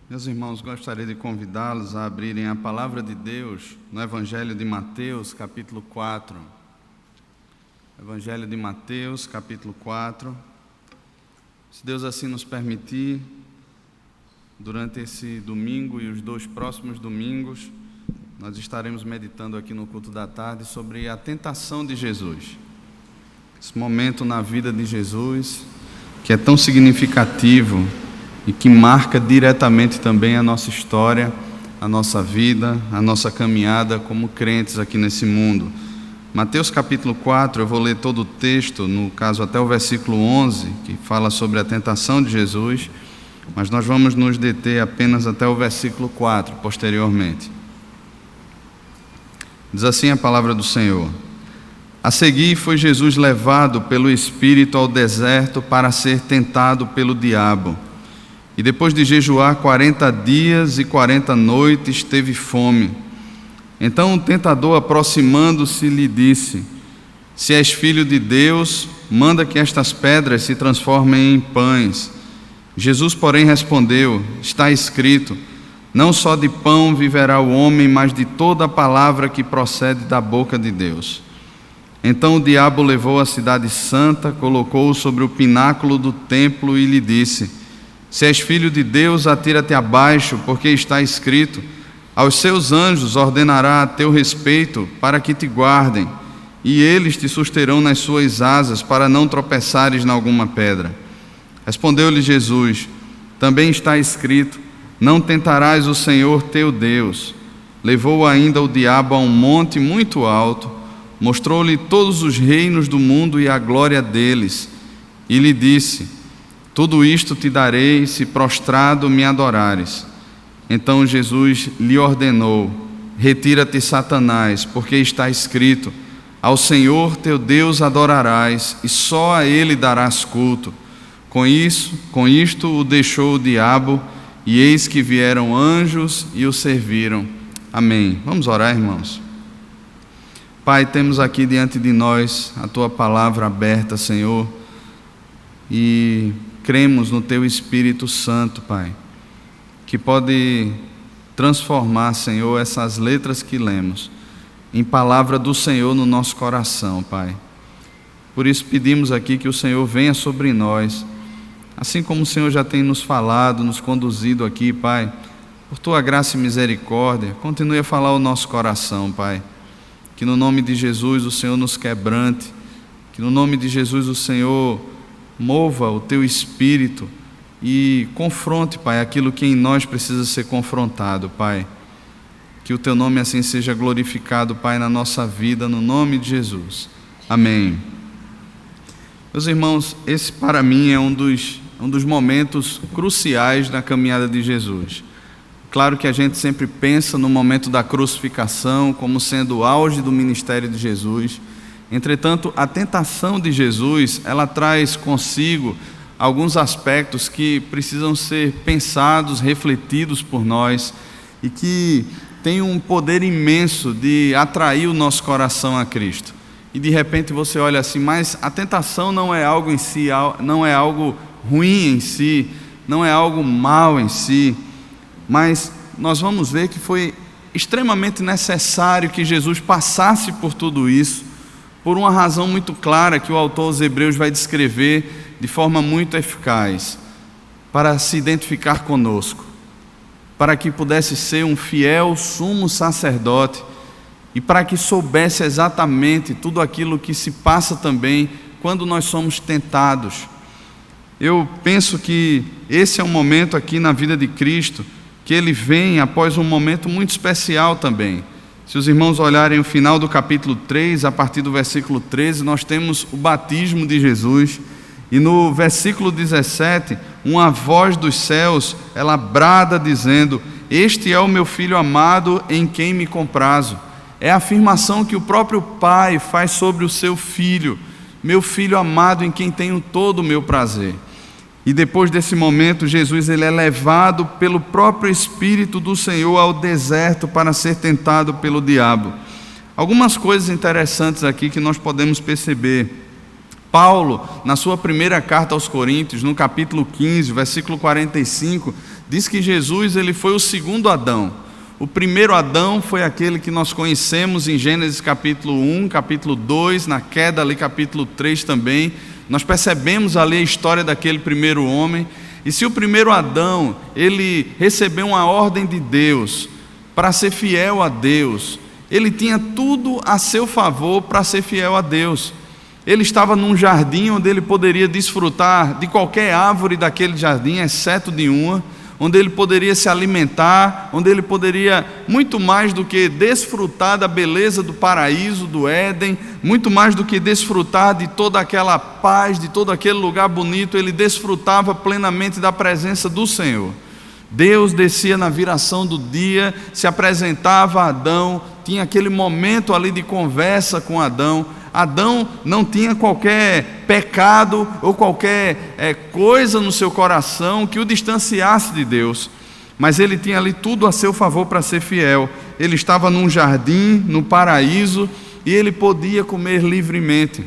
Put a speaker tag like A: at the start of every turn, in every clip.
A: Meus irmãos, gostaria de convidá-los a abrirem a palavra de Deus no Evangelho de Mateus, capítulo 4. Evangelho de Mateus, capítulo 4. Se Deus assim nos permitir, durante esse domingo e os dois próximos domingos, nós estaremos meditando aqui no culto da tarde sobre a tentação de Jesus. Esse momento na vida de Jesus, que é tão significativo e que marca diretamente também a nossa história, a nossa vida, a nossa caminhada como crentes aqui nesse mundo. Mateus capítulo 4, eu vou ler todo o texto, no caso até o versículo 11, que fala sobre a tentação de Jesus, mas nós vamos nos deter apenas até o versículo 4, posteriormente. Diz assim a palavra do Senhor: A seguir foi Jesus levado pelo Espírito ao deserto para ser tentado pelo diabo. E depois de jejuar 40 dias e 40 noites, teve fome. Então o tentador, aproximando-se, lhe disse: Se és filho de Deus, manda que estas pedras se transformem em pães. Jesus, porém, respondeu: Está escrito, não só de pão viverá o homem, mas de toda a palavra que procede da boca de Deus. Então o diabo levou a cidade santa, colocou-o sobre o pináculo do templo e lhe disse: Se és filho de Deus, atira-te abaixo, porque está escrito: Aos seus anjos ordenará a teu respeito, para que te guardem, e eles te susterão nas suas asas, para não tropeçares em alguma pedra. Respondeu-lhe Jesus: Também está escrito: Não tentarás o Senhor teu Deus. Levou ainda o diabo a um monte muito alto, mostrou-lhe todos os reinos do mundo e a glória deles, e lhe disse: Tudo isto te darei, se prostrado me adorares. Então Jesus lhe ordenou: Retira-te, Satanás, porque está escrito: Ao Senhor teu Deus adorarás, e só a Ele darás culto. Com isto o deixou o diabo, e eis que vieram anjos e o serviram. Amém. Vamos orar, irmãos. Pai, temos aqui diante de nós a Tua palavra aberta, Senhor, e cremos no Teu Espírito Santo, Pai, que pode transformar, Senhor, essas letras que lemos em palavra do Senhor no nosso coração, Pai. Por isso pedimos aqui que o Senhor venha sobre nós, assim como o Senhor já tem nos falado, nos conduzido aqui, Pai, por Tua graça e misericórdia, continue a falar o nosso coração, Pai. Que no nome de Jesus o Senhor nos quebrante, que no nome de Jesus o Senhor mova o Teu Espírito e confronte, Pai, aquilo que em nós precisa ser confrontado, Pai. Que o Teu nome assim seja glorificado, Pai, na nossa vida, no nome de Jesus. Amém. Meus irmãos, esse para mim é um dos momentos cruciais na caminhada de Jesus. Claro que a gente sempre pensa no momento da crucificação como sendo o auge do ministério de Jesus. Entretanto, a tentação de Jesus, ela traz consigo alguns aspectos que precisam ser pensados, refletidos por nós e que têm um poder imenso de atrair o nosso coração a Cristo. E de repente você olha assim, mas a tentação não é algo em si, não é algo ruim em si, não é algo mal em si, mas nós vamos ver que foi extremamente necessário que Jesus passasse por tudo isso, por uma razão muito clara que o autor aos Hebreus vai descrever de forma muito eficaz, para se identificar conosco, para que pudesse ser um fiel sumo sacerdote e para que soubesse exatamente tudo aquilo que se passa também quando nós somos tentados. Eu penso que esse é um momento aqui na vida de Cristo, que Ele vem após um momento muito especial também. Se os irmãos olharem o final do capítulo 3, a partir do versículo 13, nós temos o batismo de Jesus. E no versículo 17, uma voz dos céus, ela brada dizendo: Este é o meu Filho amado, em quem me comprazo. É a afirmação que o próprio Pai faz sobre o seu Filho: Meu Filho amado, em quem tenho todo o meu prazer. E depois desse momento, Jesus ele é levado pelo próprio Espírito do Senhor ao deserto para ser tentado pelo diabo. Algumas coisas interessantes aqui que nós podemos perceber. Paulo, na sua primeira carta aos Coríntios, no capítulo 15, versículo 45, diz que Jesus ele foi o segundo Adão. O primeiro Adão foi aquele que nós conhecemos em Gênesis capítulo 1, capítulo 2, na queda ali capítulo 3 também. Nós percebemos ali a história daquele primeiro homem. E se o primeiro Adão, ele recebeu uma ordem de Deus para ser fiel a Deus, ele tinha tudo a seu favor para ser fiel a Deus. Ele estava num jardim onde ele poderia desfrutar de qualquer árvore daquele jardim, exceto de uma, onde ele poderia se alimentar, onde ele poderia, muito mais do que desfrutar da beleza do paraíso, do Éden, muito mais do que desfrutar de toda aquela paz, de todo aquele lugar bonito, ele desfrutava plenamente da presença do Senhor. Deus descia na viração do dia, se apresentava a Adão, tinha aquele momento ali de conversa com Adão. Adão não tinha qualquer pecado ou qualquer coisa no seu coração que o distanciasse de Deus, mas ele tinha ali tudo a seu favor para ser fiel. Ele estava num jardim, no paraíso, e ele podia comer livremente.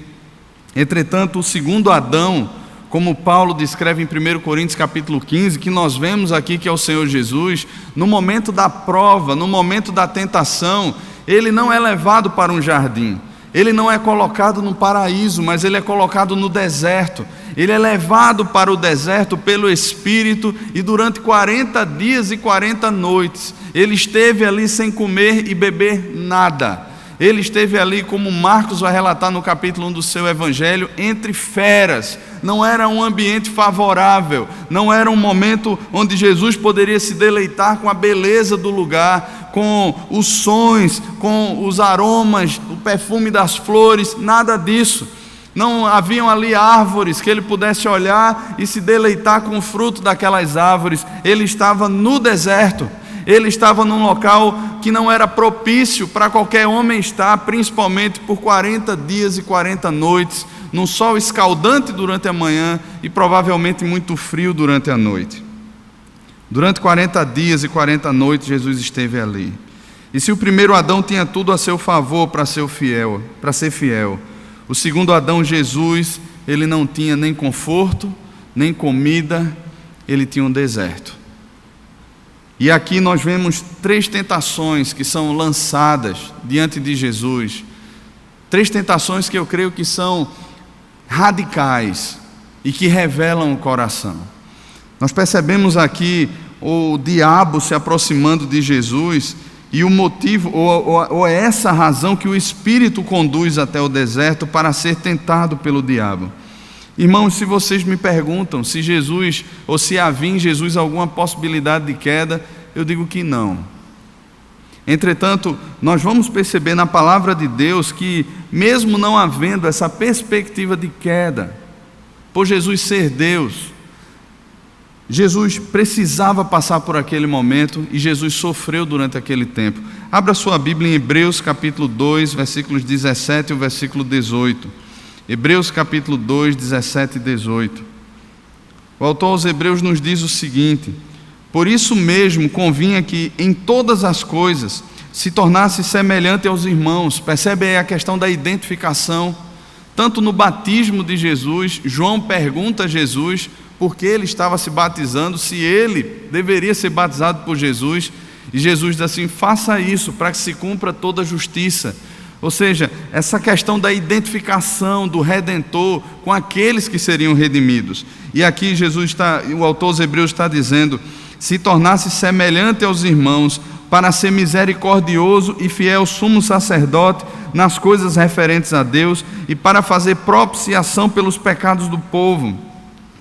A: Entretanto, o segundo Adão, como Paulo descreve em 1 Coríntios capítulo 15, que nós vemos aqui que é o Senhor Jesus, no momento da prova, no momento da tentação, ele não é levado para um jardim, ele não é colocado no paraíso, mas ele é colocado no deserto. Ele é levado para o deserto pelo Espírito, e durante 40 dias e 40 noites, ele esteve ali sem comer e beber nada. Ele esteve ali, como Marcos vai relatar no capítulo 1 do seu evangelho, entre feras. Não era um ambiente favorável, não era um momento onde Jesus poderia se deleitar com a beleza do lugar, com os sons, com os aromas, o perfume das flores, nada disso. Não haviam ali árvores que ele pudesse olhar e se deleitar com o fruto daquelas árvores. Ele estava no deserto. Ele estava num local que não era propício para qualquer homem estar, principalmente por 40 dias e 40 noites, num sol escaldante durante a manhã e provavelmente muito frio durante a noite. Durante 40 dias e 40 noites Jesus esteve ali. E se o primeiro Adão tinha tudo a seu favor para ser fiel, o segundo Adão, Jesus, ele não tinha nem conforto, nem comida, ele tinha um deserto. E aqui nós vemos 3 tentações que são lançadas diante de Jesus. 3 tentações que eu creio que são radicais e que revelam o coração. Nós percebemos aqui o diabo se aproximando de Jesus, e o motivo, ou é essa razão que o Espírito conduz até o deserto para ser tentado pelo diabo. Irmãos, se vocês me perguntam se Jesus, ou se havia em Jesus alguma possibilidade de queda, eu digo que não. Entretanto, nós vamos perceber na palavra de Deus que, mesmo não havendo essa perspectiva de queda, por Jesus ser Deus, Jesus precisava passar por aquele momento, e Jesus sofreu durante aquele tempo. Abra sua Bíblia em Hebreus capítulo 2, versículos 17 e o versículo 18. Hebreus capítulo 2, 17 e 18. O autor aos Hebreus nos diz o seguinte: por isso mesmo convinha que em todas as coisas se tornasse semelhante aos irmãos. Percebe aí a questão da identificação. Tanto no batismo de Jesus, João pergunta a Jesus por que ele estava se batizando, se ele deveria ser batizado por Jesus, e Jesus diz assim: faça isso para que se cumpra toda a justiça. Ou seja, essa questão da identificação do Redentor com aqueles que seriam redimidos. E aqui o autor aos Hebreus está dizendo: se tornasse semelhante aos irmãos, para ser misericordioso e fiel sumo sacerdote nas coisas referentes a Deus, e para fazer propiciação pelos pecados do povo.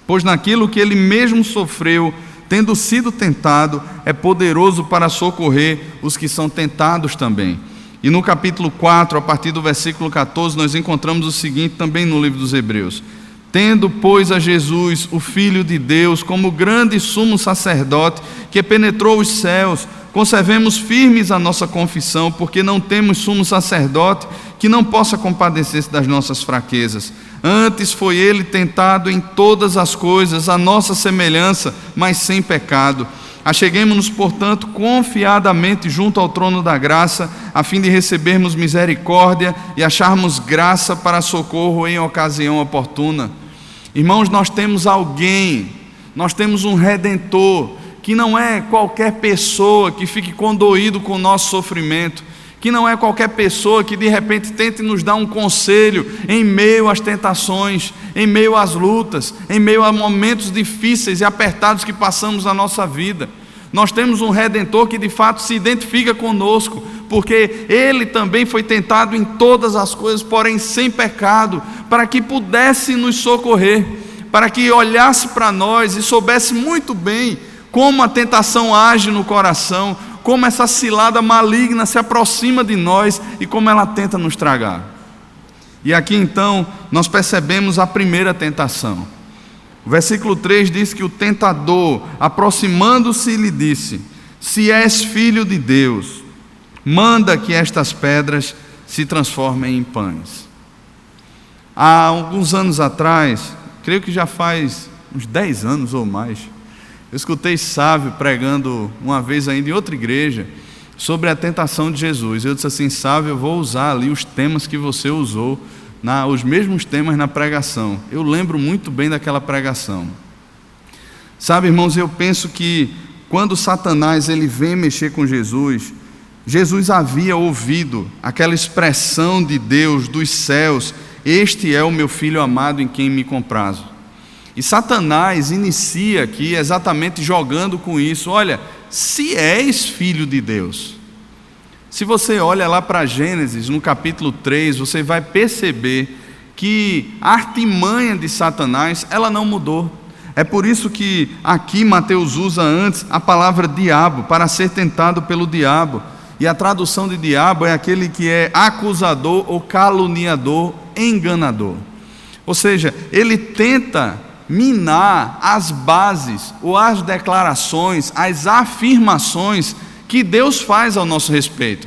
A: Pois naquilo que ele mesmo sofreu, tendo sido tentado, é poderoso para socorrer os que são tentados também. E no capítulo 4, a partir do versículo 14, nós encontramos o seguinte também no livro dos Hebreus: tendo, pois, a Jesus, o Filho de Deus, como grande sumo sacerdote, que penetrou os céus, conservemos firmes a nossa confissão, porque não temos sumo sacerdote que não possa compadecer-se das nossas fraquezas. Antes foi ele tentado em todas as coisas, a nossa semelhança, mas sem pecado. Acheguemo-nos, portanto, confiadamente junto ao trono da graça, a fim de recebermos misericórdia e acharmos graça para socorro em ocasião oportuna. Irmãos, nós temos alguém, nós temos um Redentor, que não é qualquer pessoa que fique condoído com o nosso sofrimento, que não é qualquer pessoa que de repente tente nos dar um conselho em meio às tentações, em meio às lutas, em meio a momentos difíceis e apertados que passamos na nossa vida. Nós temos um Redentor que de fato se identifica conosco, porque Ele também foi tentado em todas as coisas, porém sem pecado, para que pudesse nos socorrer, para que olhasse para nós e soubesse muito bem como a tentação age no coração, como essa cilada maligna se aproxima de nós e como ela tenta nos tragar. E aqui então nós percebemos a primeira tentação. O versículo 3 diz que o tentador, aproximando-se, lhe disse: se és filho de Deus, manda que estas pedras se transformem em pães. Há alguns anos atrás, creio que já faz uns 10 anos ou mais, eu escutei Sávio pregando uma vez ainda em outra igreja sobre a tentação de Jesus. Eu disse assim: Sávio, eu vou usar ali os temas que você usou, os mesmos temas na pregação. Eu lembro muito bem daquela pregação. Sabe, irmãos, eu penso que quando Satanás ele vem mexer com Jesus, Jesus havia ouvido aquela expressão de Deus dos céus: este é o meu filho amado em quem me comprazo. E Satanás inicia aqui exatamente jogando com isso: olha, se és filho de Deus. Se você olha lá para Gênesis, no capítulo 3, você vai perceber que a artimanha de Satanás, ela não mudou. É por isso que aqui Mateus usa antes a palavra diabo, para ser tentado pelo diabo. E a tradução de diabo é aquele que é acusador ou caluniador, enganador. Ou seja, ele tenta minar as bases ou as declarações, as afirmações que Deus faz ao nosso respeito.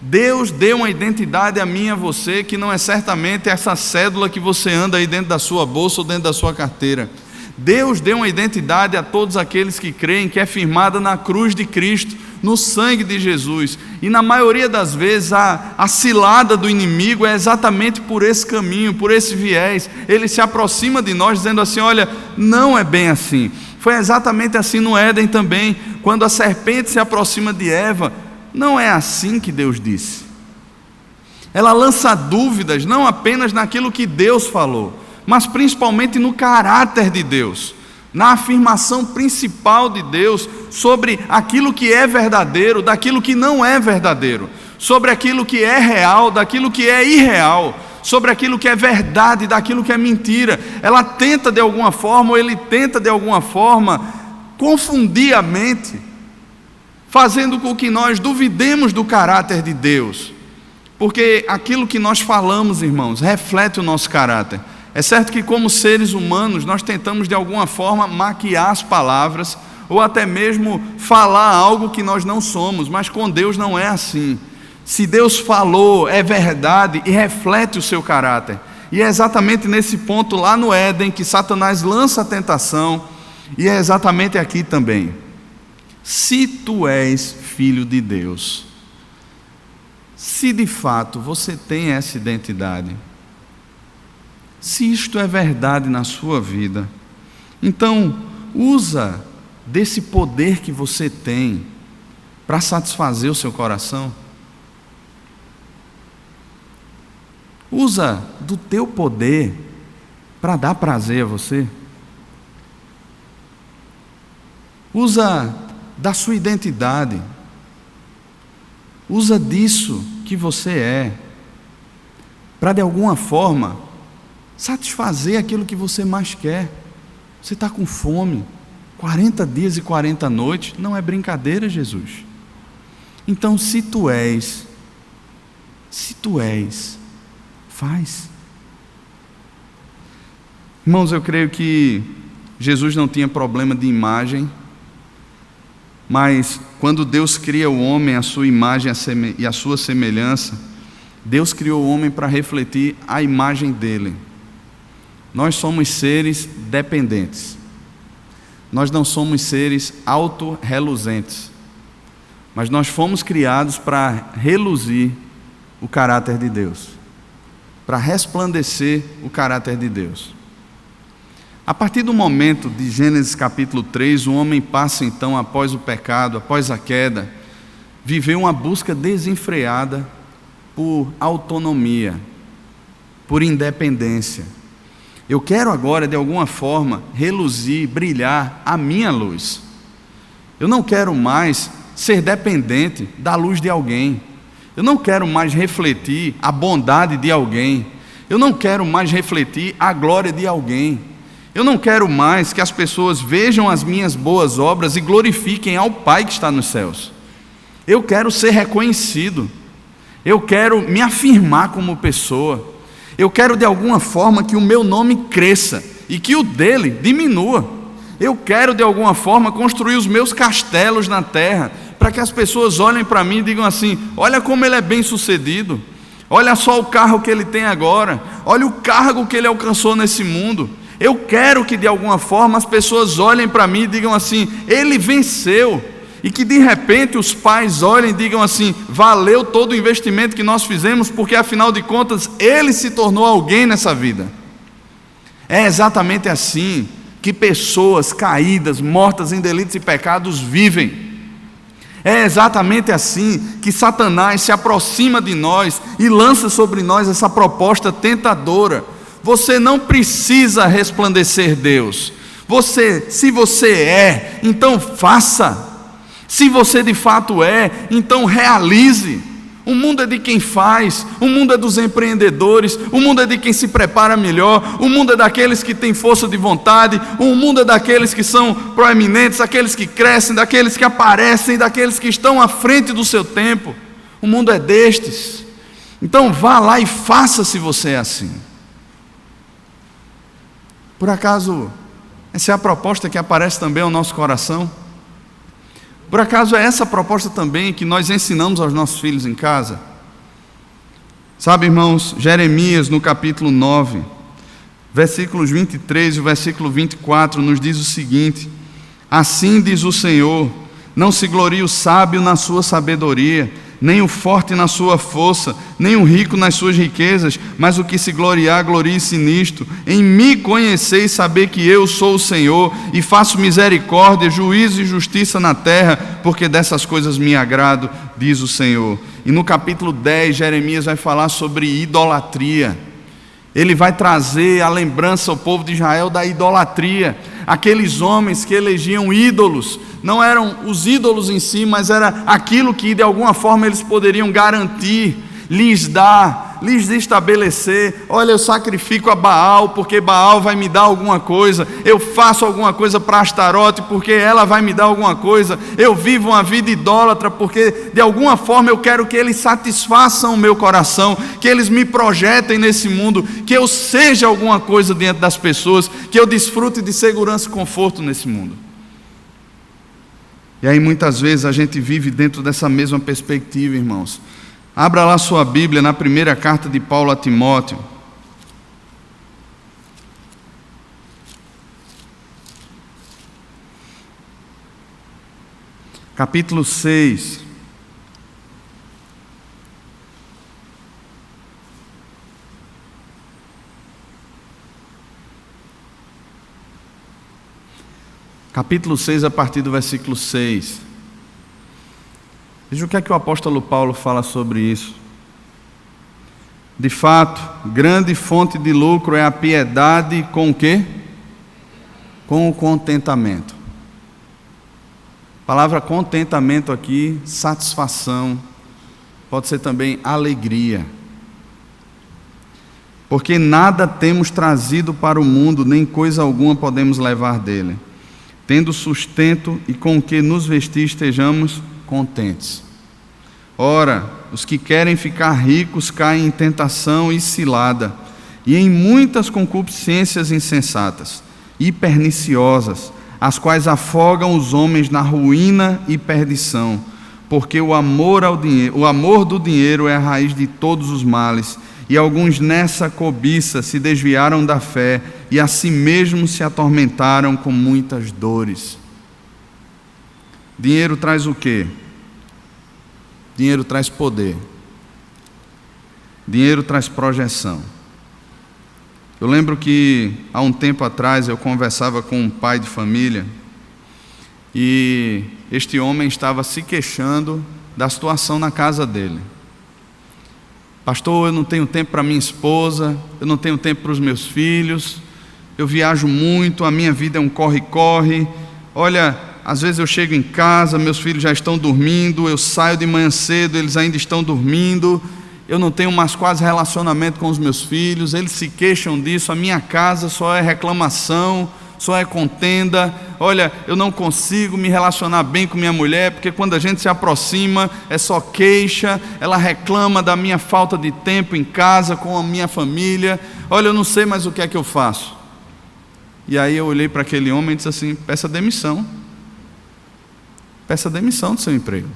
A: Deus deu uma identidade a mim e a você que não é certamente essa cédula que você anda aí dentro da sua bolsa ou dentro da sua carteira. Deus deu uma identidade a todos aqueles que creem, que é firmada na cruz de Cristo, no sangue de Jesus. E na maioria das vezes a cilada do inimigo é exatamente por esse caminho, por esse viés. Ele se aproxima de nós dizendo assim: olha, não é bem assim. Foi exatamente assim no Éden também, quando a serpente se aproxima de Eva. Não é assim que Deus disse. Ela lança dúvidas não apenas naquilo que Deus falou, mas principalmente no caráter de Deus, na afirmação principal de Deus sobre aquilo que é verdadeiro, daquilo que não é verdadeiro, sobre aquilo que é real, daquilo que é irreal, sobre aquilo que é verdade, daquilo que é mentira. Ela tenta de alguma forma, ou ele tenta de alguma forma, confundir a mente, fazendo com que nós duvidemos do caráter de Deus, porque aquilo que nós falamos, irmãos, reflete o nosso caráter. É certo que como seres humanos nós tentamos de alguma forma maquiar as palavras, ou até mesmo falar algo que nós não somos, mas com Deus não é assim. Se Deus falou, é verdade e reflete o seu caráter. E é exatamente nesse ponto lá no Éden que Satanás lança a tentação, e é exatamente aqui também. Se tu és filho de Deus, se de fato você tem essa identidade, se isto é verdade na sua vida, então usa desse poder que você tem para satisfazer o seu coração. Usa do teu poder para dar prazer a você. Usa da sua identidade. Usa disso que você é para de alguma forma satisfazer aquilo que você mais quer. Você está com fome, 40 dias e 40 noites, não é brincadeira, Jesus. Então, se tu és, faz. Irmãos, eu creio que Jesus não tinha problema de imagem, mas quando Deus cria o homem à sua imagem e à sua semelhança, Deus criou o homem para refletir a imagem dele. Nós somos seres dependentes. Nós não somos seres autorreluzentes, mas nós fomos criados para reluzir o caráter de Deus, para resplandecer o caráter de Deus. A partir do momento de Gênesis capítulo 3, o homem passa então, após o pecado, após a queda, viver uma busca desenfreada por autonomia, por independência. Eu quero agora, de alguma forma, reluzir, brilhar a minha luz. Eu não quero mais ser dependente da luz de alguém. Eu não quero mais refletir a bondade de alguém. Eu não quero mais refletir a glória de alguém. Eu não quero mais que as pessoas vejam as minhas boas obras e glorifiquem ao Pai que está nos céus. Eu quero ser reconhecido. Eu quero me afirmar como pessoa. Eu quero de alguma forma que o meu nome cresça e que o dele diminua. Eu quero de alguma forma construir os meus castelos na terra, para que as pessoas olhem para mim e digam assim: olha como ele é bem sucedido, olha só o carro que ele tem agora, olha o cargo que ele alcançou nesse mundo. Eu quero que de alguma forma as pessoas olhem para mim e digam assim: ele venceu. E que de repente os pais olhem e digam assim: valeu todo o investimento que nós fizemos, porque afinal de contas ele se tornou alguém nessa vida. É exatamente assim que pessoas caídas, mortas em delitos e pecados vivem. É exatamente assim que Satanás se aproxima de nós e lança sobre nós essa proposta tentadora: você não precisa resplandecer Deus. Se você é, então faça. Se você de fato é, então realize. O mundo é de quem faz, o mundo é dos empreendedores, o mundo é de quem se prepara melhor, o mundo é daqueles que têm força de vontade, o mundo é daqueles que são proeminentes, daqueles que crescem, daqueles que aparecem, daqueles que estão à frente do seu tempo. O mundo é destes. Então vá lá e faça, se você é assim. Por acaso essa é a proposta que aparece também ao nosso coração? Por acaso é essa a proposta também que nós ensinamos aos nossos filhos em casa? Sabe, irmãos, Jeremias no capítulo 9, versículos 23 e o versículo 24 nos diz o seguinte: assim diz o Senhor, não se glorie o sábio na sua sabedoria, nem o forte na sua força, nem o rico nas suas riquezas, mas o que se gloriar, glorie-se nisto: em mim conheceis e saber que eu sou o Senhor, e faço misericórdia, juízo e justiça na terra, porque dessas coisas me agrado, diz o Senhor. E no capítulo 10, Jeremias vai falar sobre idolatria. Ele vai trazer a lembrança ao povo de Israel da idolatria. Aqueles homens que elegiam ídolos, não eram os ídolos em si, mas era aquilo que de alguma forma eles poderiam garantir, lhes dar, lhes estabelecer. Olha, eu sacrifico a Baal porque Baal vai me dar alguma coisa, eu faço alguma coisa para Astarote porque ela vai me dar alguma coisa, eu vivo uma vida idólatra porque de alguma forma eu quero que eles satisfaçam o meu coração, que eles me projetem nesse mundo, que eu seja alguma coisa diante das pessoas, que eu desfrute de segurança e conforto nesse mundo. E aí muitas vezes a gente vive dentro dessa mesma perspectiva, irmãos. Abra lá sua Bíblia na primeira carta de Paulo a Timóteo. Capítulo 6. Capítulo 6, a partir do versículo 6. Veja o que é que o apóstolo Paulo fala sobre isso. De fato, grande fonte de lucro é a piedade com o quê? Com o contentamento. A palavra contentamento aqui, satisfação, pode ser também alegria. Porque nada temos trazido para o mundo, nem coisa alguma podemos levar dele. Tendo sustento e com o que nos vestir estejamos contentes. Ora, os que querem ficar ricos caem em tentação e cilada, e em muitas concupiscências insensatas e perniciosas, as quais afogam os homens na ruína e perdição, porque o amor do dinheiro é a raiz de todos os males, e alguns nessa cobiça se desviaram da fé e a si mesmos se atormentaram com muitas dores. Dinheiro traz o quê? Dinheiro traz poder. Dinheiro traz projeção. Eu lembro que há um tempo atrás eu conversava com um pai de família e este homem estava se queixando da situação na casa dele. Pastor, eu não tenho tempo para minha esposa, eu não tenho tempo para os meus filhos, eu viajo muito, a minha vida é um corre-corre. Olha, às vezes eu chego em casa, meus filhos já estão dormindo, eu saio de manhã cedo, eles ainda estão dormindo, eu não tenho mais quase relacionamento com os meus filhos, eles se queixam disso, a minha casa só é reclamação, só é contenda. Olha, eu não consigo me relacionar bem com minha mulher, porque quando a gente se aproxima é só queixa, ela reclama da minha falta de tempo em casa com a minha família. Olha, eu não sei mais o que é que eu faço. E aí eu olhei para aquele homem e disse assim: peça demissão do seu emprego.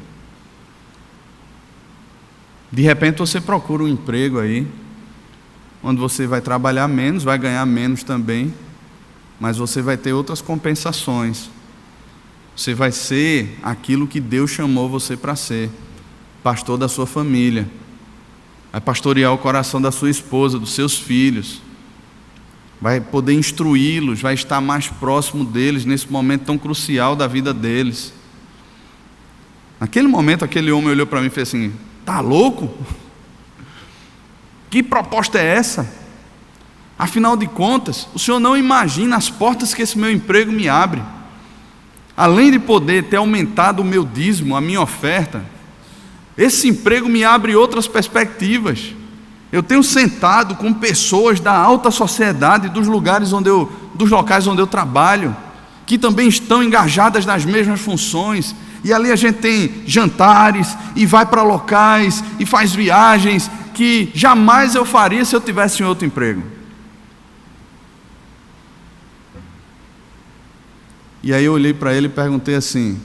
A: De repente você procura um emprego aí, onde você vai trabalhar menos, vai ganhar menos também, mas você vai ter outras compensações. Você vai ser aquilo que Deus chamou você para ser, pastor da sua família, vai pastorear o coração da sua esposa, dos seus filhos, vai poder instruí-los, vai estar mais próximo deles nesse momento tão crucial da vida deles. Naquele momento aquele homem olhou para mim e fez assim: tá louco? Que proposta é essa? Afinal de contas, o senhor não imagina as portas que esse meu emprego me abre. Além de poder ter aumentado o meu dízimo, a minha oferta, esse emprego me abre outras perspectivas. Eu tenho sentado com pessoas da alta sociedade dos locais onde eu trabalho, que também estão engajadas nas mesmas funções, e ali a gente tem jantares, e vai para locais, e faz viagens, que jamais eu faria se eu tivesse em outro emprego. E aí eu olhei para ele e perguntei assim: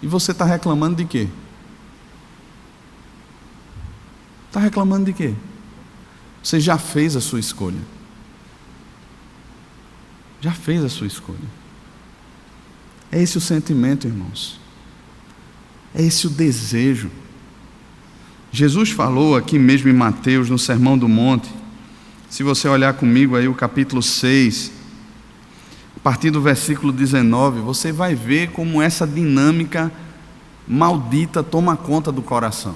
A: e você está reclamando de quê? Está reclamando de quê? Você já fez a sua escolha. Já fez a sua escolha. É esse o sentimento, irmãos. É esse o desejo. Jesus falou aqui mesmo em Mateus, no Sermão do Monte. Se você olhar comigo aí o capítulo 6, a partir do versículo 19, você vai ver como essa dinâmica maldita toma conta do coração.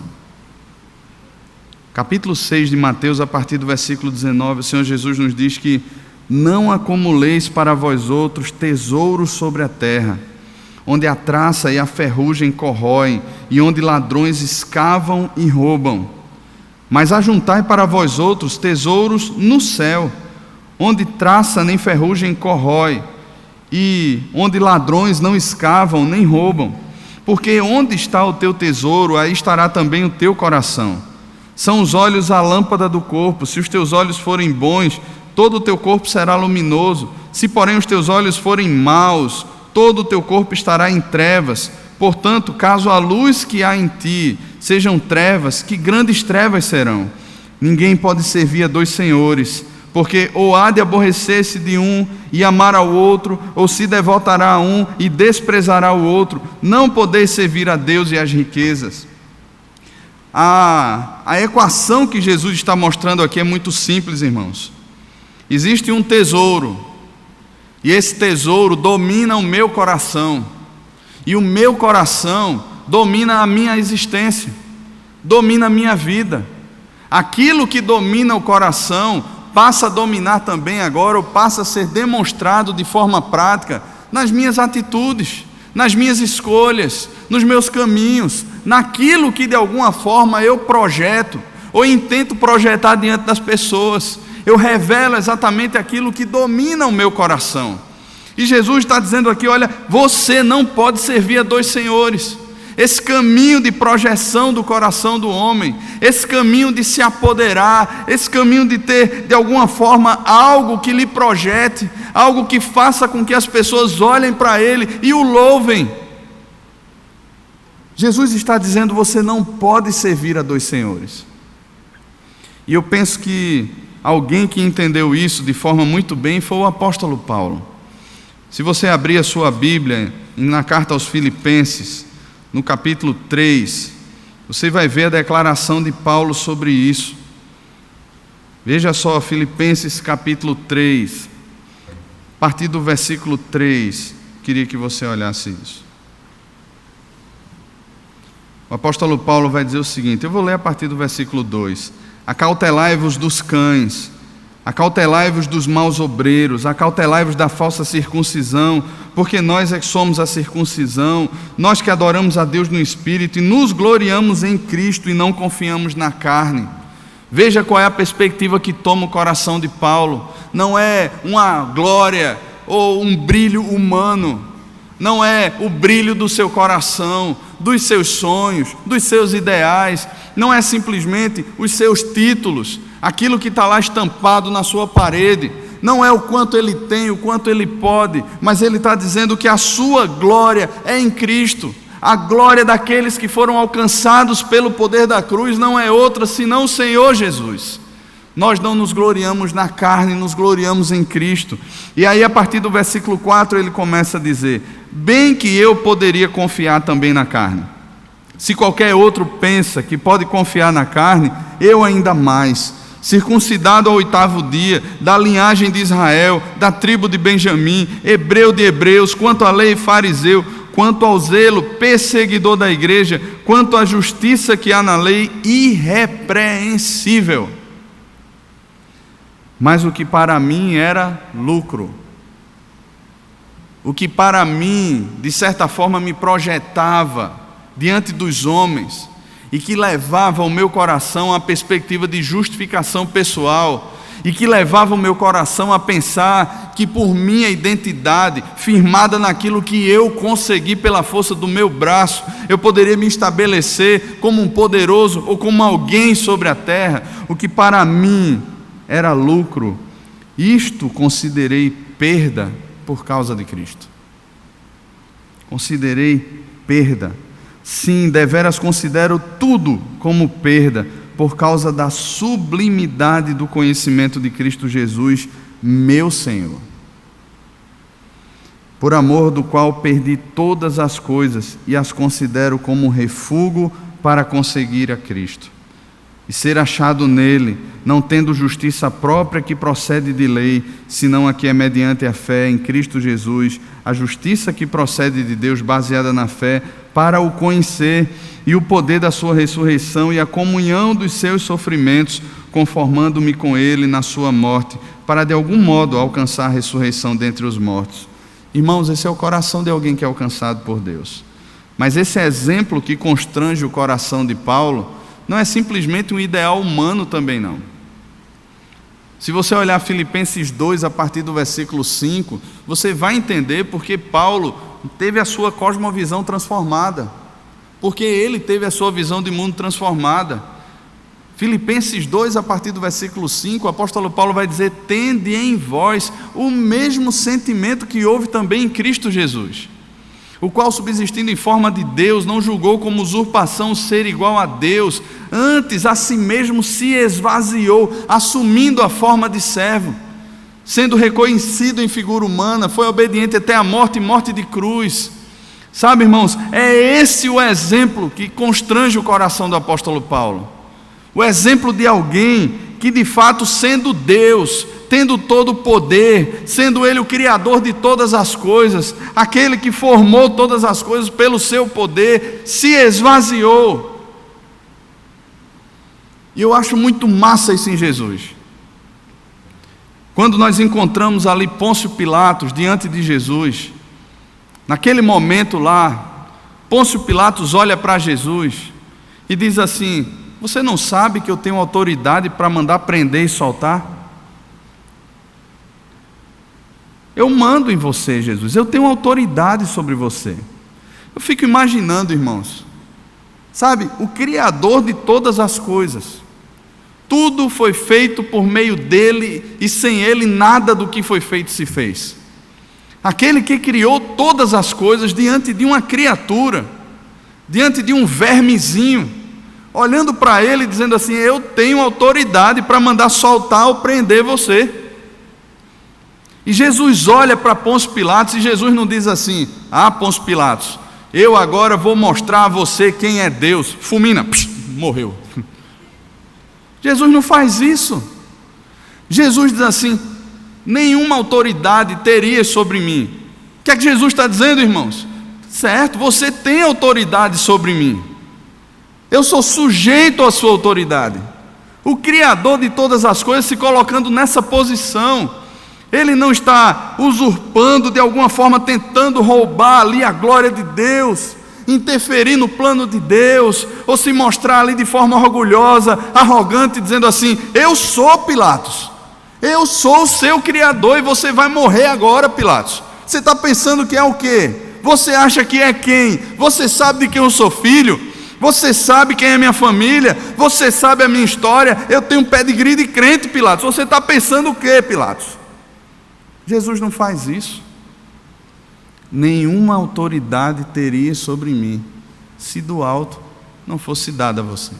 A: Capítulo 6 de Mateus, a partir do versículo 19, o Senhor Jesus nos diz que não acumuleis para vós outros tesouros sobre a terra, onde a traça e a ferrugem corroem, e onde ladrões escavam e roubam. Mas ajuntai para vós outros tesouros no céu, onde traça nem ferrugem corrói, e onde ladrões não escavam nem roubam. Porque onde está o teu tesouro, aí estará também o teu coração. São os olhos a lâmpada do corpo. Se os teus olhos forem bons, todo o teu corpo será luminoso. Se porém os teus olhos forem maus, todo o teu corpo estará em trevas. Portanto, caso a luz que há em ti sejam trevas, que grandes trevas serão. Ninguém pode servir a dois senhores, porque ou há de aborrecer-se de um e amar ao outro, ou se devotará a um e desprezará o outro. Não podeis servir a Deus e às riquezas. A equação que Jesus está mostrando aqui é muito simples, irmãos. Existe um tesouro, e esse tesouro domina o meu coração, e o meu coração domina a minha existência, domina a minha vida. Aquilo que domina o coração passa a dominar também agora, ou passa a ser demonstrado de forma prática nas minhas atitudes, nas minhas escolhas, nos meus caminhos, naquilo que de alguma forma eu projeto, ou intento projetar diante das pessoas. Eu revelo exatamente aquilo que domina o meu coração. E Jesus está dizendo aqui: olha, você não pode servir a dois senhores. Esse caminho de projeção do coração do homem, esse caminho de se apoderar, esse caminho de ter de alguma forma algo que lhe projete, algo que faça com que as pessoas olhem para ele e o louvem. Jesus está dizendo: você não pode servir a dois senhores. E eu penso que alguém que entendeu isso de forma muito bem foi o apóstolo Paulo. Se você abrir a sua Bíblia na carta aos Filipenses, no capítulo 3, você vai ver a declaração de Paulo sobre isso. Veja só, Filipenses capítulo 3, a partir do versículo 3, queria que você olhasse isso. O apóstolo Paulo vai dizer o seguinte, eu vou ler a partir do versículo 2: acautelai-vos dos cães, acautelai-vos dos maus obreiros, acautelai-vos da falsa circuncisão, porque nós é que somos a circuncisão, nós que adoramos a Deus no Espírito e nos gloriamos em Cristo e não confiamos na carne. Veja qual é a perspectiva que toma o coração de Paulo. Não é uma glória ou um brilho humano, não é o brilho do seu coração, dos seus sonhos, dos seus ideais, não é simplesmente os seus títulos, aquilo que está lá estampado na sua parede, não é o quanto ele tem, o quanto ele pode, mas ele está dizendo que a sua glória é em Cristo. A glória daqueles que foram alcançados pelo poder da cruz não é outra senão o Senhor Jesus. Nós não nos gloriamos na carne, nos gloriamos em Cristo. E aí a partir do versículo 4 ele começa a dizer: bem que eu poderia confiar também na carne. Se qualquer outro pensa que pode confiar na carne, eu ainda mais. Circuncidado ao 8º dia, da linhagem de Israel, da tribo de Benjamim, hebreu de hebreus, quanto à lei fariseu, quanto ao zelo, perseguidor da igreja, quanto à justiça que há na lei, irrepreensível. Mas o que para mim era lucro, o que para mim, de certa forma, me projetava diante dos homens, e que levava o meu coração à perspectiva de justificação pessoal, e que levava o meu coração a pensar que por minha identidade, firmada naquilo que eu consegui pela força do meu braço, eu poderia me estabelecer como um poderoso ou como alguém sobre a terra. O que para mim era lucro, isto considerei perda por causa de Cristo. Considerei perda. Sim, deveras considero tudo como perda, por causa da sublimidade do conhecimento de Cristo Jesus, meu Senhor, por amor do qual perdi todas as coisas e as considero como refúgio para conseguir a Cristo, e ser achado nele, não tendo justiça própria que procede de lei, senão a que é mediante a fé em Cristo Jesus, a justiça que procede de Deus baseada na fé, para o conhecer e o poder da sua ressurreição e a comunhão dos seus sofrimentos, conformando-me com ele na sua morte, para de algum modo alcançar a ressurreição dentre os mortos. Irmãos, esse é o coração de alguém que é alcançado por Deus. Mas esse exemplo que constrange o coração de Paulo não é simplesmente um ideal humano também não. Se você olhar Filipenses 2 a partir do versículo 5, você vai entender porque Paulo teve a sua cosmovisão transformada, porque ele teve a sua visão de mundo transformada. Filipenses 2 a partir do versículo 5, o apóstolo Paulo vai dizer: tende em vós o mesmo sentimento que houve também em Cristo Jesus, o qual, subsistindo em forma de Deus, não julgou como usurpação ser igual a Deus, antes a si mesmo se esvaziou, assumindo a forma de servo, sendo reconhecido em figura humana, foi obediente até a morte e morte de cruz. Sabe, irmãos, é esse o exemplo que constrange o coração do apóstolo Paulo, o exemplo de alguém que de fato, sendo Deus, tendo todo o poder, sendo Ele o Criador de todas as coisas, aquele que formou todas as coisas pelo seu poder, se esvaziou. E eu acho muito massa isso em Jesus. Quando nós encontramos ali Pôncio Pilatos diante de Jesus, naquele momento lá, Pôncio Pilatos olha para Jesus e diz assim: você não sabe que eu tenho autoridade para mandar prender e soltar? Eu mando em você, Jesus, eu tenho autoridade sobre você. Eu fico imaginando, irmãos, sabe, o Criador de todas as coisas, tudo foi feito por meio dele, e sem ele nada do que foi feito se fez. Aquele que criou todas as coisas diante de uma criatura, diante de um vermezinho, olhando para ele e dizendo assim: eu tenho autoridade para mandar soltar ou prender você. E Jesus olha para Pôncio Pilatos e Jesus não diz assim: ah, Pôncio Pilatos, eu agora vou mostrar a você quem é Deus. Fulmina, morreu. Jesus não faz isso. Jesus diz assim: nenhuma autoridade teria sobre mim. O que é que Jesus está dizendo, irmãos? Certo, você tem autoridade sobre mim. Eu sou sujeito à sua autoridade. O Criador de todas as coisas se colocando nessa posição. Ele não está usurpando, de alguma forma tentando roubar ali a glória de Deus, interferir no plano de Deus, ou se mostrar ali de forma orgulhosa, arrogante, dizendo assim: eu sou Pilatos, eu sou o seu Criador e você vai morrer agora, Pilatos. Você está pensando que é o quê? Você acha que é quem? Você sabe de quem eu sou filho? Você sabe quem é minha família? Você sabe a minha história? Eu tenho um pedigree de crente, Pilatos. Você está pensando o quê, Pilatos? Jesus não faz isso. Nenhuma autoridade teria sobre mim, se do alto não fosse dada a você.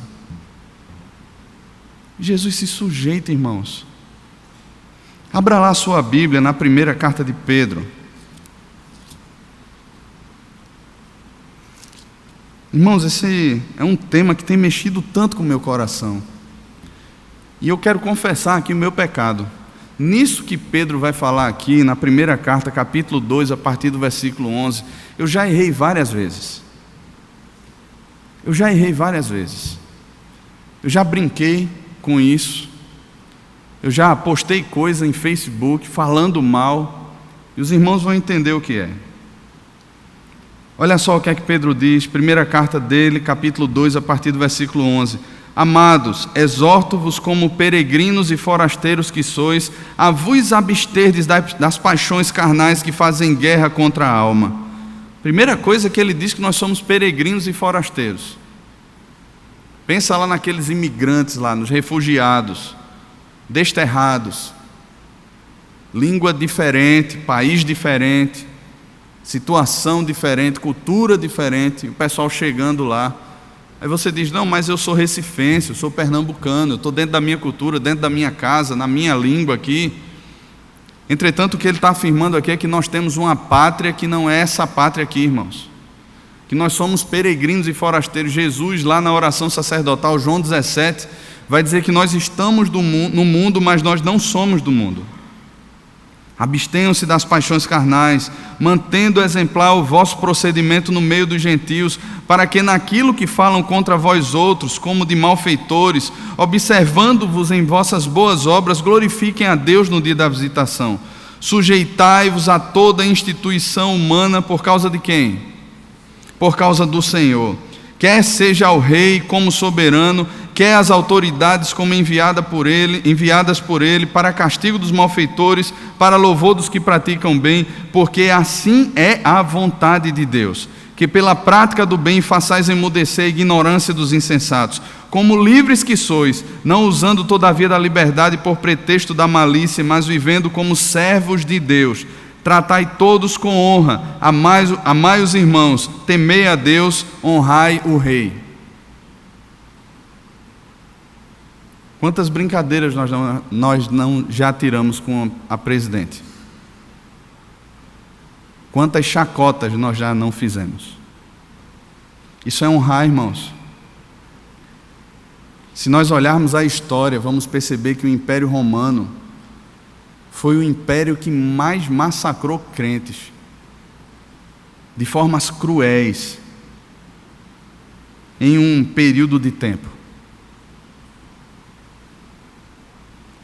A: Jesus se sujeita, irmãos. Abra lá a sua Bíblia na primeira carta de Pedro. Irmãos, esse é um tema que tem mexido tanto com o meu coração. E eu quero confessar aqui o meu pecado. Nisso que Pedro vai falar aqui, na primeira carta, capítulo 2, a partir do versículo 11, eu já errei várias vezes. Eu já errei várias vezes. Eu já brinquei com isso. Eu já postei coisa em Facebook falando mal. E os irmãos vão entender o que é. Olha só o que é que Pedro diz, primeira carta dele, capítulo 2, a partir do versículo 11. Amados, exorto-vos como peregrinos e forasteiros que sois, a vos absterdes das paixões carnais que fazem guerra contra a alma. Primeira coisa que ele diz que nós somos peregrinos e forasteiros. Pensa lá naqueles imigrantes lá, nos refugiados, desterrados, língua diferente, país diferente, situação diferente, cultura diferente, o pessoal chegando lá. Aí você diz: não, mas eu sou recifense, eu sou pernambucano, eu estou dentro da minha cultura, dentro da minha casa, na minha língua aqui. Entretanto, o que ele está afirmando aqui é que nós temos uma pátria que não é essa pátria aqui, irmãos. Que nós somos peregrinos e forasteiros. Jesus, lá na oração sacerdotal, João 17, vai dizer que nós estamos no mundo, mas nós não somos do mundo. Abstenham-se das paixões carnais, mantendo exemplar o vosso procedimento no meio dos gentios, para que naquilo que falam contra vós outros, como de malfeitores, observando-vos em vossas boas obras, glorifiquem a Deus no dia da visitação. Sujeitai-vos a toda instituição humana por causa de quem? Por causa do Senhor. Quer seja ao rei como soberano, quer as autoridades como enviadas por ele para castigo dos malfeitores, para louvor dos que praticam bem, porque assim é a vontade de Deus, que pela prática do bem façais emudecer a ignorância dos insensatos, como livres que sois, não usando todavia da liberdade por pretexto da malícia, mas vivendo como servos de Deus. Tratai todos com honra, amai os irmãos, temei a Deus, honrai o rei. Quantas brincadeiras nós não já tiramos com a presidente? Quantas chacotas nós já não fizemos? Isso é honrar, irmãos. Se nós olharmos a história, vamos perceber que o Império Romano foi o império que mais massacrou crentes, de formas cruéis, em um período de tempo.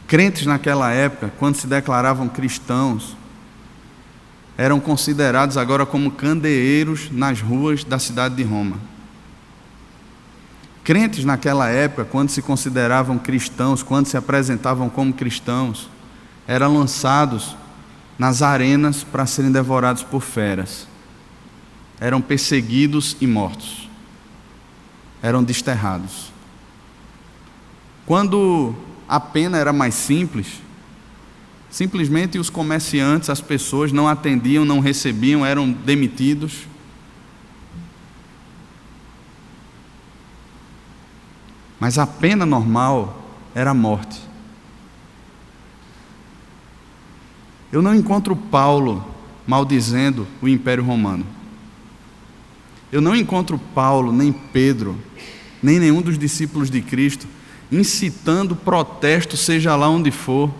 A: Crentes naquela época, quando se declaravam cristãos, eram considerados agora como candeeiros nas ruas da cidade de Roma. Crentes naquela época, quando se consideravam cristãos, quando se apresentavam como cristãos, eram lançados nas arenas para serem devorados por feras. Eram perseguidos e mortos. Eram desterrados. Quando a pena era mais simples, simplesmente os comerciantes, as pessoas não atendiam, não recebiam, eram demitidos. Mas a pena normal era a morte. Eu não encontro Paulo maldizendo o Império Romano. Eu não encontro Paulo, nem Pedro, nem nenhum dos discípulos de Cristo incitando protesto, seja lá onde for,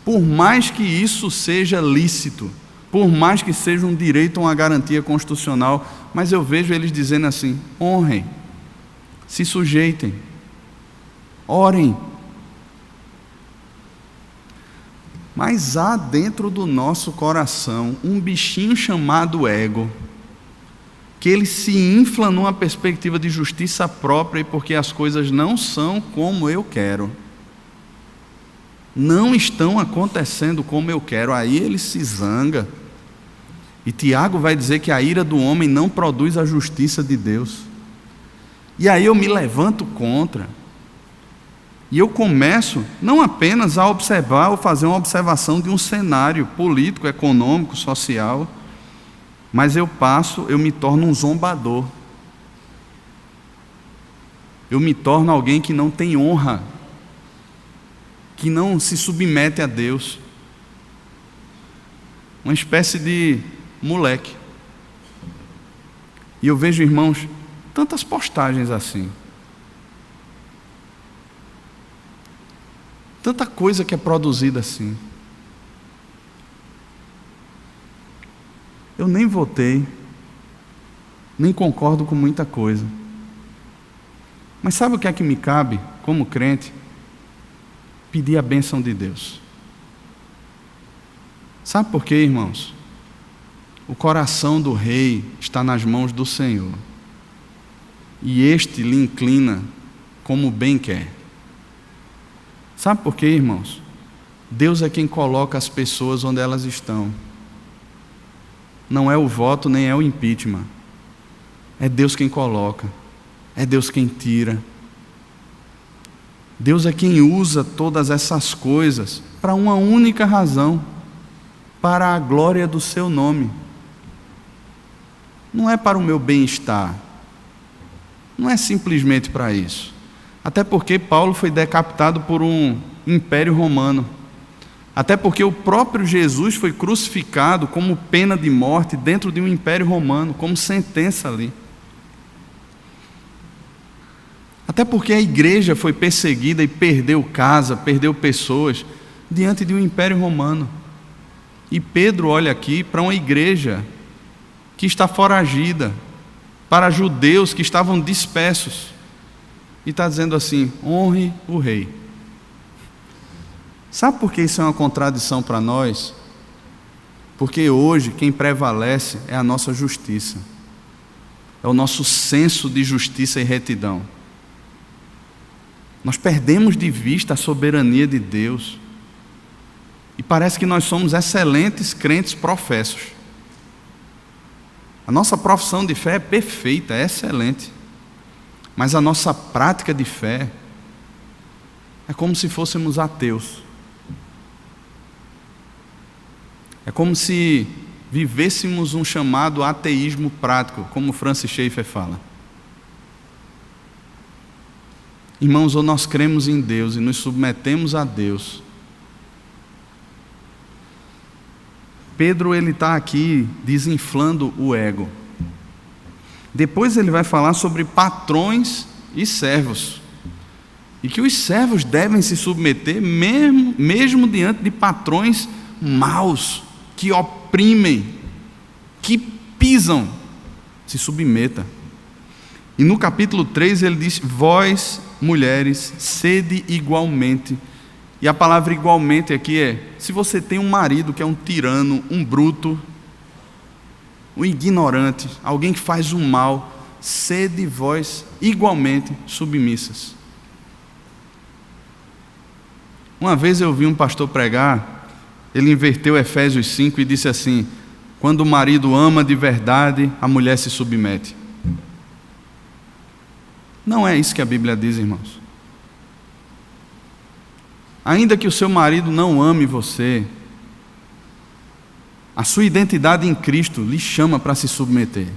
A: por mais que isso seja lícito, por mais que seja um direito, uma garantia constitucional, mas eu vejo eles dizendo assim: honrem, se sujeitem, orem. Mas há dentro do nosso coração um bichinho chamado ego, que ele se infla numa perspectiva de justiça própria, e porque as coisas não são como eu quero, não estão acontecendo como eu quero, aí ele se zanga. E Tiago vai dizer que a ira do homem não produz a justiça de Deus. E aí eu me levanto contra, e eu começo não apenas a observar ou fazer uma observação de um cenário político, econômico, social, mas eu me torno um zombador. Eu me torno alguém que não tem honra, que não se submete a Deus. Uma espécie de moleque. E eu vejo, irmãos, tantas postagens assim. Tanta coisa que é produzida assim. Eu nem votei, nem concordo com muita coisa. Mas sabe o que é que me cabe, como crente? Pedir a bênção de Deus. Sabe por quê, irmãos? O coração do rei está nas mãos do Senhor, e este lhe inclina como bem quer. Sabe por quê, irmãos? Deus é quem coloca as pessoas onde elas estão. Não é o voto, nem é o impeachment. É Deus quem coloca. É Deus quem tira. Deus é quem usa todas essas coisas para uma única razão: para a glória do seu nome. Não é para o meu bem-estar. Não é simplesmente para isso. Até porque Paulo foi decapitado por um império romano. Até porque o próprio Jesus foi crucificado como pena de morte dentro de um império romano, como sentença ali. Até porque a igreja foi perseguida e perdeu casa, perdeu pessoas diante de um império romano. E Pedro olha aqui para uma igreja que está foragida, para judeus que estavam dispersos, e está dizendo assim: honre o rei. Sabe por que isso é uma contradição para nós? Porque hoje quem prevalece é a nossa justiça, é o nosso senso de justiça e retidão. Nós perdemos de vista a soberania de Deus, e parece que nós somos excelentes crentes professos. A nossa profissão de fé é perfeita, é excelente, mas a nossa prática de fé é como se fôssemos ateus. É como se vivêssemos um chamado ateísmo prático, como Francis Schaeffer fala. Irmãos, ou nós cremos em Deus e nos submetemos a Deus. Pedro, ele está aqui desinflando o ego. Depois ele vai falar sobre patrões e servos, e que os servos devem se submeter mesmo diante de patrões maus, que oprimem, que pisam. Se submeta. E no capítulo 3 ele diz: vós, mulheres, sede igualmente. E a palavra igualmente aqui é: se você tem um marido que é um tirano, um bruto, um ignorante, alguém que faz o mal, sede vós igualmente submissas. Uma vez eu vi um pastor pregar, ele inverteu Efésios 5 e disse assim: quando o marido ama de verdade, a mulher se submete. Não é isso que a Bíblia diz, irmãos. Ainda que o seu marido não ame você, a sua identidade em Cristo lhe chama para se submeter.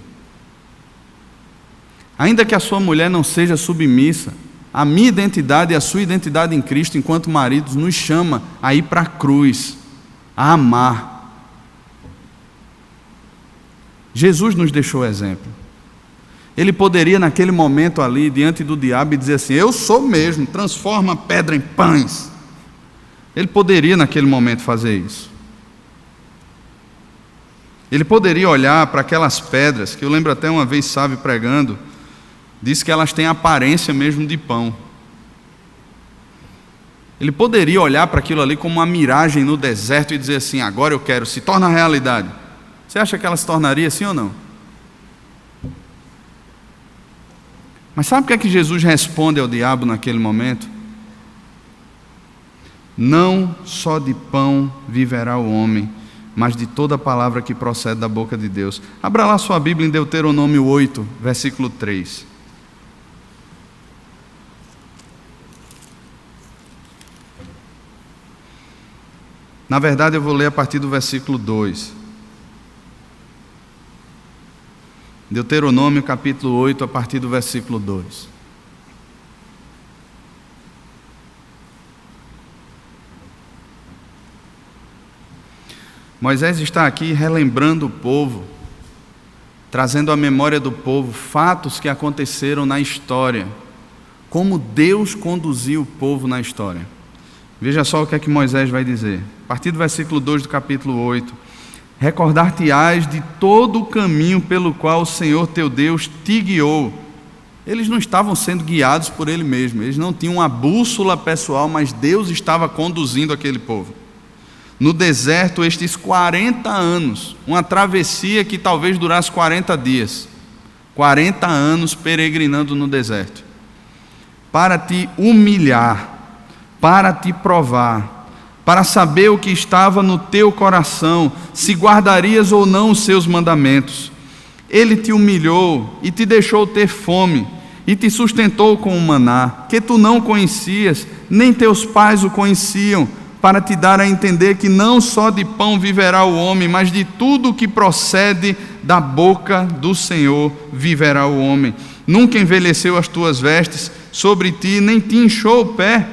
A: Ainda que a sua mulher não seja submissa, a minha identidade e a sua identidade em Cristo, enquanto maridos, nos chama a ir para a cruz, a amar. Jesus nos deixou exemplo. Ele poderia naquele momento ali, diante do diabo, e dizer assim: eu sou mesmo, transforma a pedra em pães. Ele poderia naquele momento fazer isso. Ele poderia olhar para aquelas pedras, que eu lembro até uma vez Sávio pregando, disse que elas têm a aparência mesmo de pão. Ele poderia olhar para aquilo ali como uma miragem no deserto e dizer assim: agora eu quero, se torna realidade. Você acha que ela se tornaria assim ou não? Mas sabe o que é que Jesus responde ao diabo naquele momento? Não só de pão viverá o homem, mas de toda palavra que procede da boca de Deus. Abra lá sua Bíblia em Deuteronômio 8, versículo 3. Na verdade, eu vou ler a partir do versículo 2. Deuteronômio capítulo 8, a partir do versículo 2. Moisés está aqui relembrando o povo, trazendo à memória do povo fatos que aconteceram na história, como Deus conduziu o povo na história. Veja só o que é que Moisés vai dizer. A partir do versículo 2 do capítulo 8. Recordar-te-ás de todo o caminho pelo qual o Senhor teu Deus te guiou. Eles não estavam sendo guiados por Ele mesmo, eles não tinham uma bússola pessoal, mas Deus estava conduzindo aquele povo. No deserto, estes 40 anos, uma travessia que talvez durasse 40 dias, 40 anos peregrinando no deserto, para te humilhar, para te provar, para saber o que estava no teu coração, se guardarias ou não os seus mandamentos. Ele te humilhou e te deixou ter fome, e te sustentou com o maná, que tu não conhecias, nem teus pais o conheciam, para te dar a entender que não só de pão viverá o homem, mas de tudo o que procede da boca do Senhor viverá o homem. Nunca envelheceu as tuas vestes sobre ti, nem te inchou o pé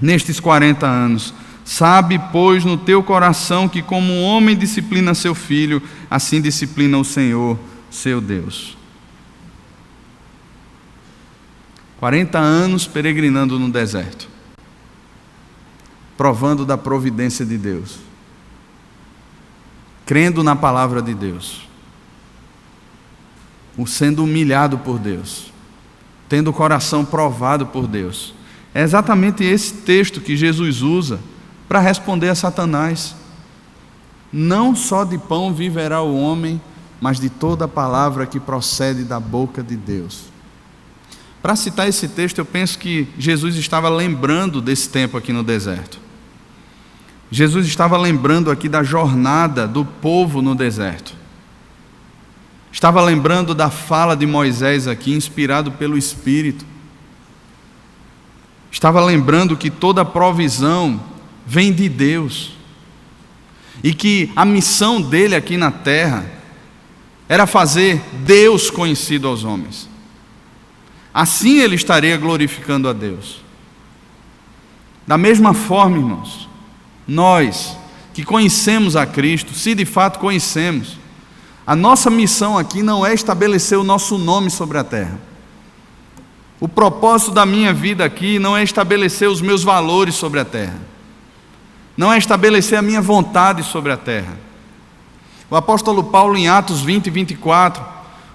A: nestes 40 anos. Sabe, pois, no teu coração que como um homem disciplina seu filho, assim disciplina o Senhor, seu Deus. 40 anos peregrinando no deserto, provando da providência de Deus, crendo na palavra de Deus, sendo humilhado por Deus, tendo o coração provado por Deus. É exatamente esse texto que Jesus usa para responder a Satanás. Não só de pão viverá o homem, mas de toda a palavra que procede da boca de Deus. Para citar esse texto, eu penso que Jesus estava lembrando desse tempo aqui no deserto. Jesus estava lembrando aqui da jornada do povo no deserto. Estava lembrando da fala de Moisés aqui, inspirado pelo Espírito. Estava lembrando que toda provisão vem de Deus, e que a missão dele aqui na terra era fazer Deus conhecido aos homens. Assim ele estaria glorificando a Deus. Da mesma forma, irmãos, nós que conhecemos a Cristo, se de fato conhecemos, a nossa missão aqui não é estabelecer o nosso nome sobre a terra. O propósito da minha vida aqui não é estabelecer os meus valores sobre a terra, não é estabelecer a minha vontade sobre a terra. O apóstolo Paulo, em Atos 20 e 24,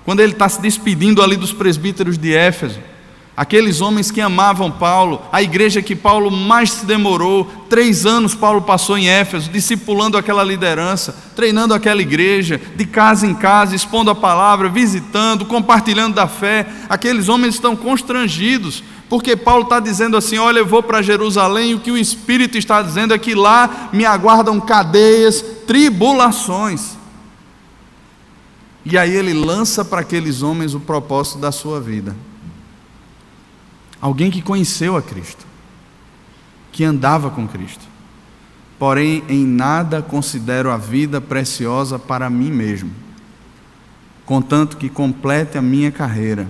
A: quando ele está se despedindo ali dos presbíteros de Éfeso, aqueles homens que amavam Paulo, a igreja que Paulo mais se demorou, 3 anos Paulo passou em Éfeso, discipulando aquela liderança, treinando aquela igreja, de casa em casa, expondo a palavra, visitando, compartilhando da fé. Aqueles homens estão constrangidos, porque Paulo está dizendo assim: olha, eu vou para Jerusalém, e o que o Espírito está dizendo é que lá me aguardam cadeias, tribulações. E aí ele lança para aqueles homens o propósito da sua vida. Alguém que conheceu a Cristo, que andava com Cristo. Porém, em nada considero a vida preciosa para mim mesmo, contanto que complete a minha carreira,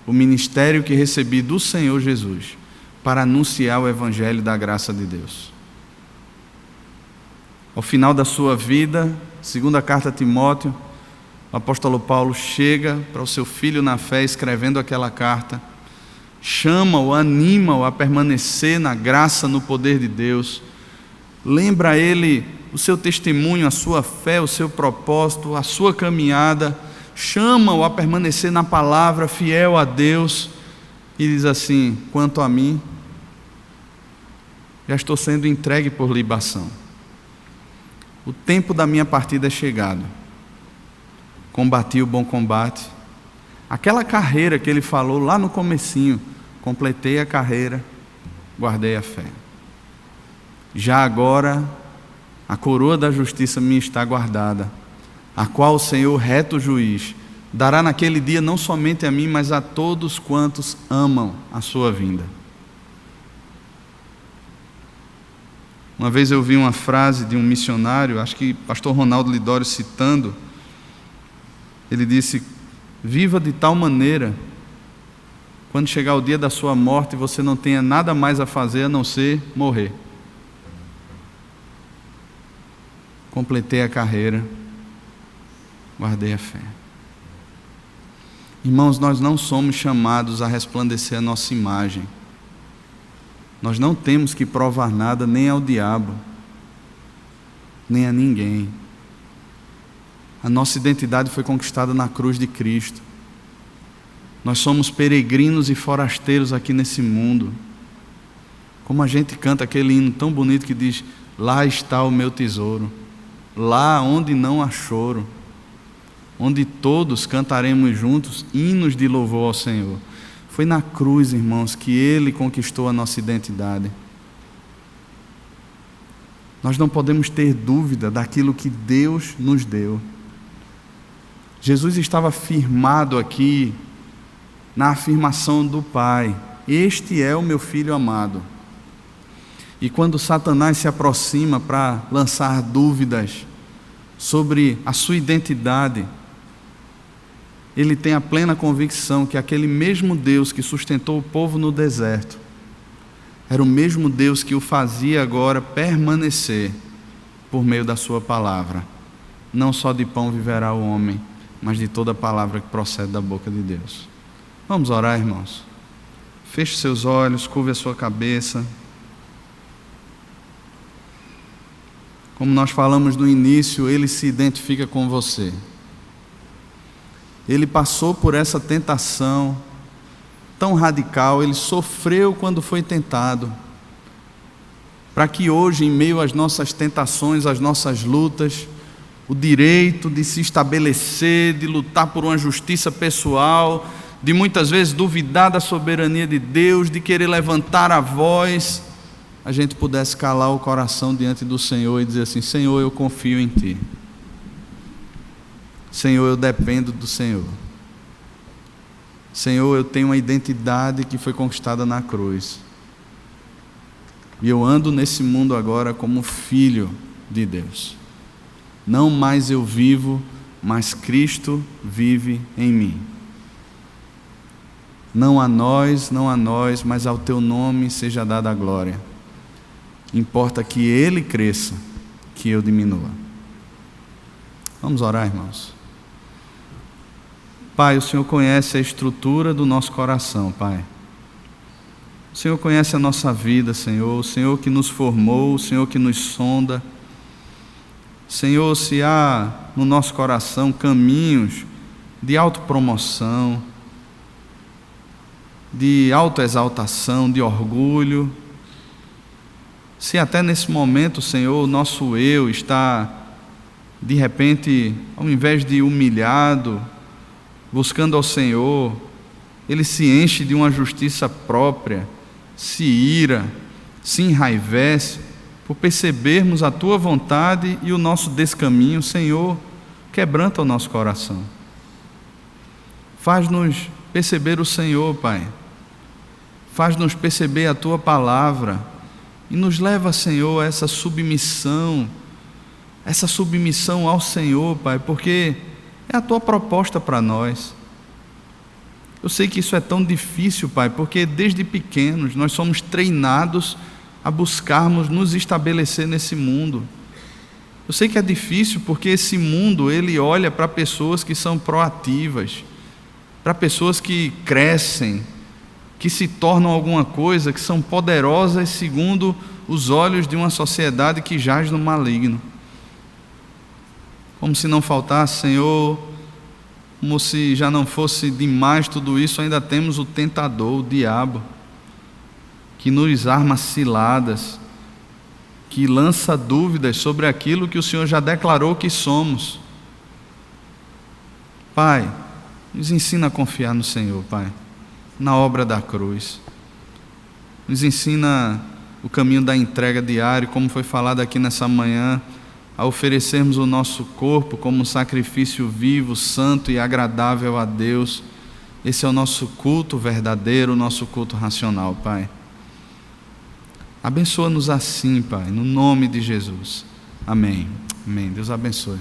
A: o ministério que recebi do Senhor Jesus, para anunciar o Evangelho da graça de Deus. Ao final da sua vida, segunda carta a Timóteo, o apóstolo Paulo chega para o seu filho na fé, escrevendo aquela carta, chama-o, anima-o a permanecer na graça, no poder de Deus, Lembra a Ele o seu testemunho, a sua fé, o seu propósito, a sua caminhada. Chama-o a permanecer na palavra, fiel a Deus, e diz assim: quanto a mim, já estou sendo entregue por libação. O tempo da minha partida é chegado. Combati o bom combate. Aquela carreira que ele falou lá no comecinho, completei a carreira, guardei a fé. Já agora, a coroa da justiça me está guardada, a qual o Senhor, reto juiz, dará naquele dia não somente a mim, mas a todos quantos amam a sua vinda. Uma vez eu vi uma frase de um missionário, acho que pastor Ronaldo Lidório citando, ele disse: viva de tal maneira, quando chegar o dia da sua morte, você não tenha nada mais a fazer a não ser morrer. Completei a carreira, guardei a fé. Irmãos, nós não somos chamados a resplandecer a nossa imagem. Nós não temos que provar nada nem ao diabo, nem a ninguém. A nossa identidade foi conquistada na cruz de Cristo. Nós somos peregrinos e forasteiros aqui nesse mundo. Como a gente canta aquele hino tão bonito que diz: lá está o meu tesouro, lá onde não há choro, onde todos cantaremos juntos hinos de louvor ao Senhor. Foi na cruz, irmãos, que Ele conquistou a nossa identidade. Nós não podemos ter dúvida daquilo que Deus nos deu. Jesus estava firmado aqui na afirmação do Pai: este é o meu Filho amado. E quando Satanás se aproxima para lançar dúvidas sobre a sua identidade, ele tem a plena convicção que aquele mesmo Deus que sustentou o povo no deserto era o mesmo Deus que o fazia agora permanecer por meio da sua palavra. Não só de pão viverá o homem, mas de toda palavra que procede da boca de Deus. Vamos orar, irmãos. Feche seus olhos, curve a sua cabeça. Como nós falamos no início, Ele se identifica com você. Ele passou por essa tentação tão radical, Ele sofreu quando foi tentado, para que hoje, em meio às nossas tentações, às nossas lutas, o direito de se estabelecer, de lutar por uma justiça pessoal, de muitas vezes duvidar da soberania de Deus, de querer levantar a voz, a gente pudesse calar o coração diante do Senhor e dizer assim: Senhor, eu confio em Ti. Senhor, eu dependo do Senhor. Senhor, eu tenho uma identidade que foi conquistada na cruz. E eu ando nesse mundo agora como filho de Deus. Não mais eu vivo, mas Cristo vive em mim. Não a nós, mas ao Teu nome seja dada a glória. Importa que Ele cresça, que eu diminua. Vamos orar, irmãos. Pai, o Senhor conhece a estrutura do nosso coração, Pai. O Senhor conhece a nossa vida, Senhor. O Senhor que nos formou, o Senhor que nos sonda. Senhor, se há no nosso coração caminhos de autopromoção, de autoexaltação, de orgulho, se até nesse momento, Senhor, o nosso eu está, de repente, ao invés de humilhado, buscando ao Senhor, ele se enche de uma justiça própria, se ira, se enraivece, por percebermos a Tua vontade e o nosso descaminho. Senhor, quebranta o nosso coração. Faz-nos perceber o Senhor, Pai. Faz-nos perceber a Tua palavra e nos leva, Senhor, a essa submissão ao Senhor, Pai, porque é a Tua proposta para nós. Eu sei que isso é tão difícil, Pai, porque desde pequenos nós somos treinados a buscarmos nos estabelecer nesse mundo. Eu sei que é difícil porque esse mundo, ele olha para pessoas que são proativas, para pessoas que crescem, que se tornam alguma coisa, que são poderosas segundo os olhos de uma sociedade que jaz no maligno. Como se não faltasse, Senhor, como se já não fosse demais tudo isso, ainda temos o tentador, o diabo, que nos arma ciladas, que lança dúvidas sobre aquilo que o Senhor já declarou que somos. Pai, nos ensina a confiar no Senhor, Pai, na obra da cruz. Nos ensina o caminho da entrega diária, como foi falado aqui nessa manhã, a oferecermos o nosso corpo como um sacrifício vivo, santo e agradável a Deus. Esse é o nosso culto verdadeiro, o nosso culto racional, Pai. Abençoa-nos assim, Pai, no nome de Jesus. Amém. Amém. Deus abençoe.